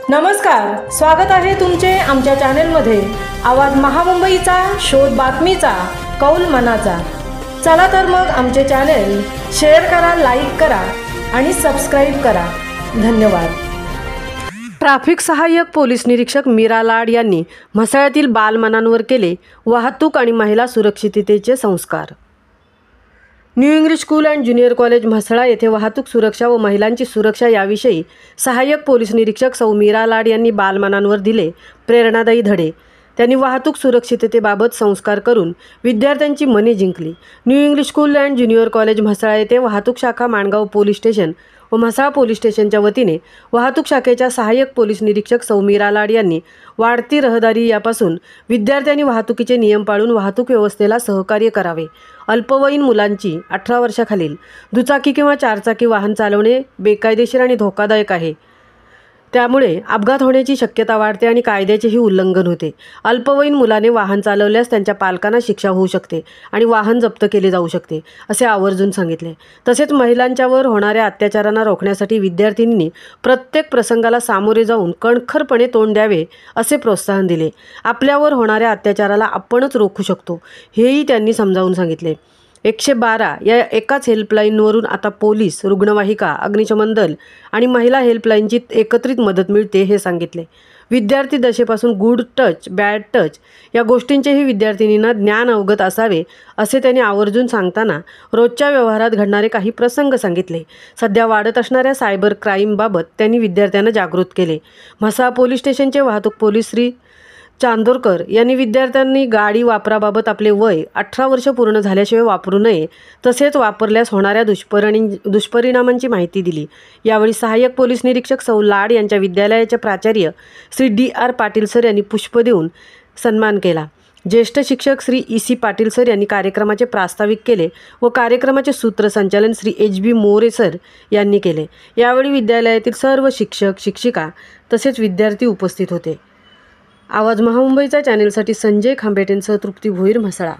नमस्कार, स्वागत आहे तुमचे आमच्या चॅनेलमध्ये। आवाज महामुंबईचा, शोध बातमीचा, कौल मनाचा। चला तर मग आमचे चॅनेल शेअर करा, लाईक करा आणि सबस्क्राइब करा। धन्यवाद। ट्रॅफिक सहाय्यक पोलीस निरीक्षक मीरा लाड यांनी म्हसळ्यातील बालमनांवर केले वाहतूक आणि महिला सुरक्षिततेचे संस्कार। New English school and junior college Mhasala येथे वाहतूक सुरक्षा व महिलांची सुरक्षा याविषयी सहाय्यक पोलीस निरीक्षक सौ मीरा लाड यांनी बालमनांवर दिले प्रेरणादायी धडे। त्यांनी वाहतूक सुरक्षिततेबाबत संस्कार करून विद्यार्थ्यांची मने जिंकली। New English school and junior college Mhasala येथे वाहतूक शाखा माणगाव पोलीस स्टेशन व म्हसळा पोलीस स्टेशनच्या वतीने वाहतूक शाखेच्या सहाय्यक पोलीस निरीक्षक सौ मीरा लाड यांनी वाढती रहदारी यापासून विद्यार्थ्यांनी वाहतुकीचे नियम पाळून वाहतूक व्यवस्थेला सहकार्य करावे। अल्पवयीन मुलांची 18 वर्षाखालील दुचाकी किंवा चारचाकी वाहन चालवणे बेकायदेशीर आणि धोकादायक आहे। त्यामुळे अपघात होण्याची शक्यता वाढते आणि कायद्याचेही उल्लंघन होते। अल्पवयीन मुलाने वाहन चालवल्यास त्यांच्या पालकांना शिक्षा होऊ शकते आणि वाहन जप्त केले जाऊ शकते, असे आवर्जून सांगितले। तसेच महिलांच्यावर होणाऱ्या अत्याचारांना रोखण्यासाठी विद्यार्थिनींनी प्रत्येक प्रसंगाला सामोरे जाऊन कणखरपणे तोंड द्यावे, असे प्रोत्साहन दिले। आपल्यावर होणाऱ्या अत्याचाराला आपणच रोखू शकतो, हेही त्यांनी समजावून सांगितले। 112 या एकाच हेल्पलाईनवरून आता पोलीस, रुग्णवाहिका, अग्निशमन दल आणि महिला हेल्पलाईनची एकत्रित मदत मिळते, हे सांगितले। विद्यार्थी दशेपासून गुड टच, बॅड टच या गोष्टींचेही विद्यार्थिनींना ज्ञान अवगत असावे, असे त्यांनी आवर्जून सांगताना रोजच्या व्यवहारात घडणारे काही प्रसंग सांगितले। सध्या वाढत असणाऱ्या सायबर क्राईमबाबत त्यांनी विद्यार्थ्यांना जागृत केले। म्हसळा पोलीस स्टेशनचे वाहतूक पोलीस श्री चांदोरकर यांनी विद्यार्थ्यांनी गाडी वापराबाबत आपले वय 18 वर्ष पूर्ण झाल्याशिवाय वापरू नये, तसेच वापरल्यास होणाऱ्या दुष्परिणामांची माहिती दिली। यावेळी सहाय्यक पोलीस निरीक्षक सौ लाड यांच्या विद्यालयाचे प्राचार्य श्री DR पाटील सर यांनी पुष्प देऊन सन्मान केला। ज्येष्ठ शिक्षक श्री EC पाटील सर यांनी कार्यक्रमाचे प्रास्ताविक केले व कार्यक्रमाचे सूत्रसंचालन श्री HB मोरे सर यांनी केले। यावेळी विद्यालयातील सर्व शिक्षक, शिक्षिका तसेच विद्यार्थी उपस्थित होते। आवाज महामुंबईचा चॅनेलसाठी संजय खांबेटेंसह तृप्ती भोईर, म्हसळा।